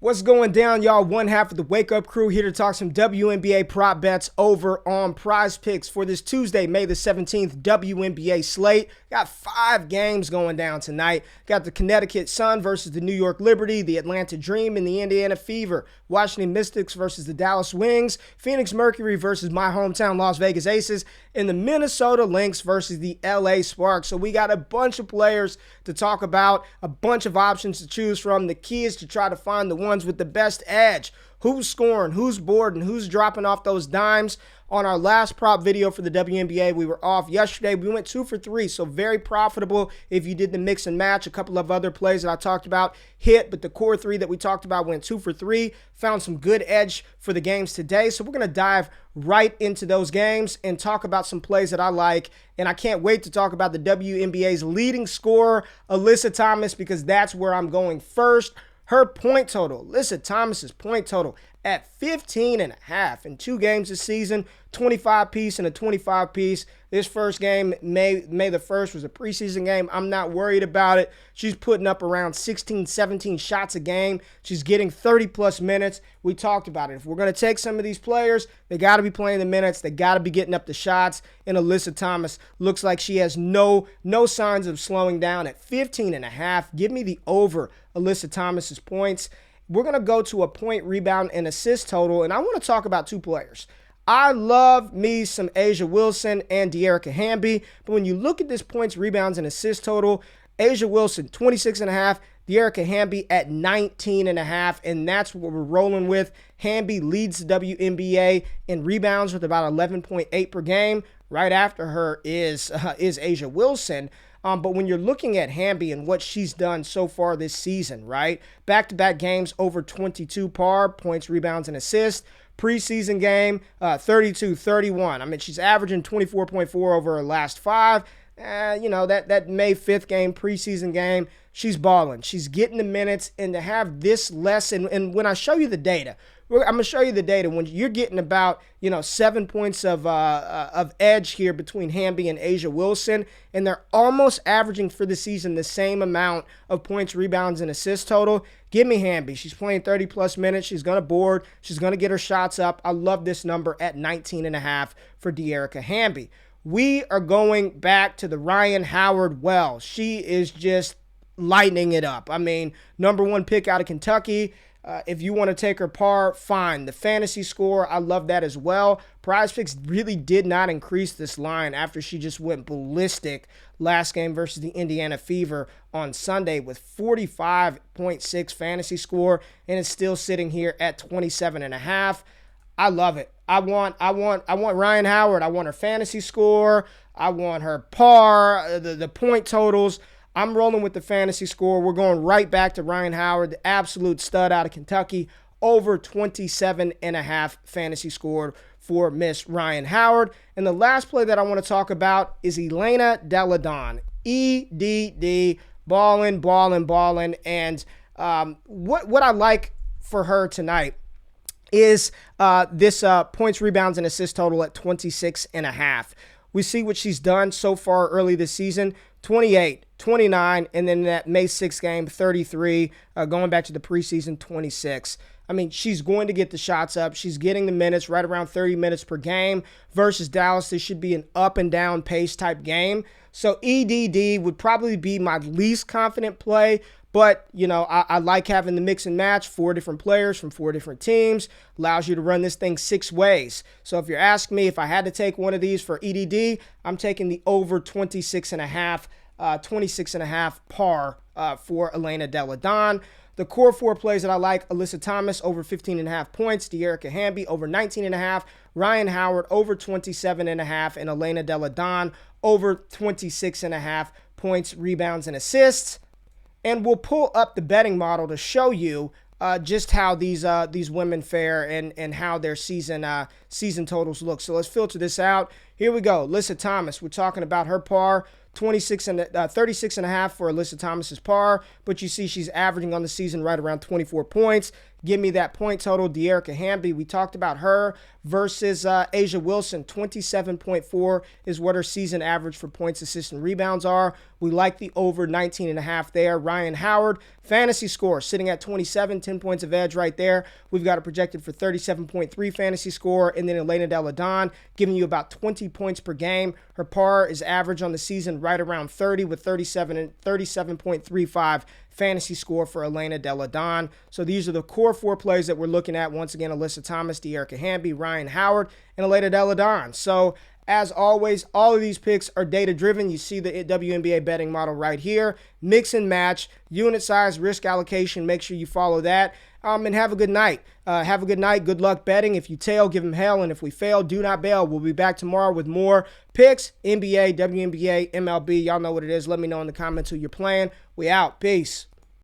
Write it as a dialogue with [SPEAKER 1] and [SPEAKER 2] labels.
[SPEAKER 1] What's going down, y'all? One half of the Wake Up Crew here to talk some WNBA prop bets over on PrizePicks for this Tuesday, May the 17th WNBA slate. Got 5 games going down tonight. Got the Connecticut Sun versus the New York Liberty, the Atlanta Dream and the Indiana Fever, Washington Mystics versus the Dallas Wings, Phoenix Mercury versus my hometown Las Vegas Aces, and the Minnesota Lynx versus the LA Sparks. So we got a bunch of players to talk about, a bunch of options to choose from. The key is to try to find the ones with the best edge. Who's scoring, who's boarding, who's dropping off those dimes. On our last prop video for the WNBA, we were off yesterday. We went 2 for 3, so very profitable if you did the mix and match. A couple of other plays that I talked about hit, but the core 3 that we talked about went 2 for 3. Found some good edge for the games today, so we're going to dive right into those games and talk about some plays that I like. And I can't wait to talk about the WNBA's leading scorer, Alyssa Thomas, because that's where I'm going first. Her point total, Alyssa Thomas's point total at 15.5 in 2 games this season, 25 piece and a 25 piece. This first game, May the 1st, was a preseason game. I'm not worried about it. She's putting up around 16, 17 shots a game. She's getting 30-plus minutes. We talked about it. If we're going to take some of these players, they got to be playing the minutes. They got to be getting up the shots. And Alyssa Thomas looks like she has no signs of slowing down at 15.5. Give me the over Alyssa Thomas's points. We're going to go to a point, rebound, and assist total, and I want to talk about 2 players. I love me some A'ja Wilson and Dearica Hamby, but when you look at this points, rebounds, and assist total, A'ja Wilson, 26.5, Dearica Hamby at 19.5, and that's what we're rolling with. Hamby leads the WNBA in rebounds with about 11.8 per game. Right after her is A'ja Wilson. But when you're looking at Hamby and what she's done so far this season, right? Back-to-back games over 22 par, points, rebounds, and assists. Preseason game, 32-31. I mean, she's averaging 24.4 over her last 5. That May 5th game, preseason game, she's balling. She's getting the minutes, and to have this less, and when I show you the data, I'm going to show you the data. When you're getting about, 7 points of edge here between Hamby and A'ja Wilson, and they're almost averaging for the season the same amount of points, rebounds, and assists total. Give me Hamby. She's playing 30-plus minutes. She's going to board. She's going to get her shots up. I love this number at 19.5 for Dearica Hamby. We are going back to the Ryan Howard well. She is just lighting it up. I mean, number 1 pick out of Kentucky. If you want to take her par, fine. The fantasy score, I love that as well. PrizePicks really did not increase this line after she just went ballistic last game versus the Indiana Fever on Sunday with 45.6 fantasy score, and it's still sitting here at 27.5. I love it. I want Ryan Howard. I want her fantasy score. I want her par, the point totals. I'm rolling with the fantasy score. We're going right back to Ryan Howard, the absolute stud out of Kentucky, over 27.5 fantasy score for Miss Ryan Howard. And the last play that I want to talk about is Elena Delle Donne. EDD, balling. And what I like for her tonight is this points, rebounds, and assist total at 26.5. We see what she's done so far early this season, 28, 29, and then that May 6th game, 33, going back to the preseason, 26. I mean, she's going to get the shots up. She's getting the minutes, right around 30 minutes per game. Versus Dallas, this should be an up-and-down pace type game. So EDD would probably be my least confident play. But, I like having the mix and match, 4 different players from 4 different teams. Allows you to run this thing 6 ways. So if you're asking me if I had to take one of these for EDD, I'm taking the over 26.5 par for Elena Delle Donne. The core 4 plays that I like: Alyssa Thomas over 15.5 points, Dearica Hamby over 19.5, Ryan Howard over 27.5, and Elena Delle Donne over 26.5 points, rebounds, and assists. And we'll pull up the betting model to show you just how these women fare and how their season totals look. So let's filter this out. Here we go. Alyssa Thomas. We're talking about her par. 36.5 for Alyssa Thomas's par, but you see she's averaging on the season right around 24 points, Give me that point total. De'Arica Hamby, we talked about her versus A'ja Wilson. 27.4 is what her season average for points, assists, and rebounds are. We like the over 19.5 there. Ryan Howard, fantasy score sitting at 27, 10 points of edge right there. We've got it projected for 37.3 fantasy score. And then Elena Delle Donne giving you about 20 points per game. Her PAR is average on the season right around 30 with 37.35 fantasy score for Elena Delle Donne. So these are the core 4 plays that we're looking at. Once again, Alyssa Thomas, De'Arica Hamby, Ryan Howard, and Elena Delle Donne. So as always, all of these picks are data-driven. You see the WNBA betting model right here. Mix and match, unit size, risk allocation. Make sure you follow that. And have a good night. Have a good night. Good luck betting. If you tail, give them hell. And if we fail, do not bail. We'll be back tomorrow with more picks, NBA, WNBA, MLB. Y'all know what it is. Let me know in the comments who you're playing. We out. Peace.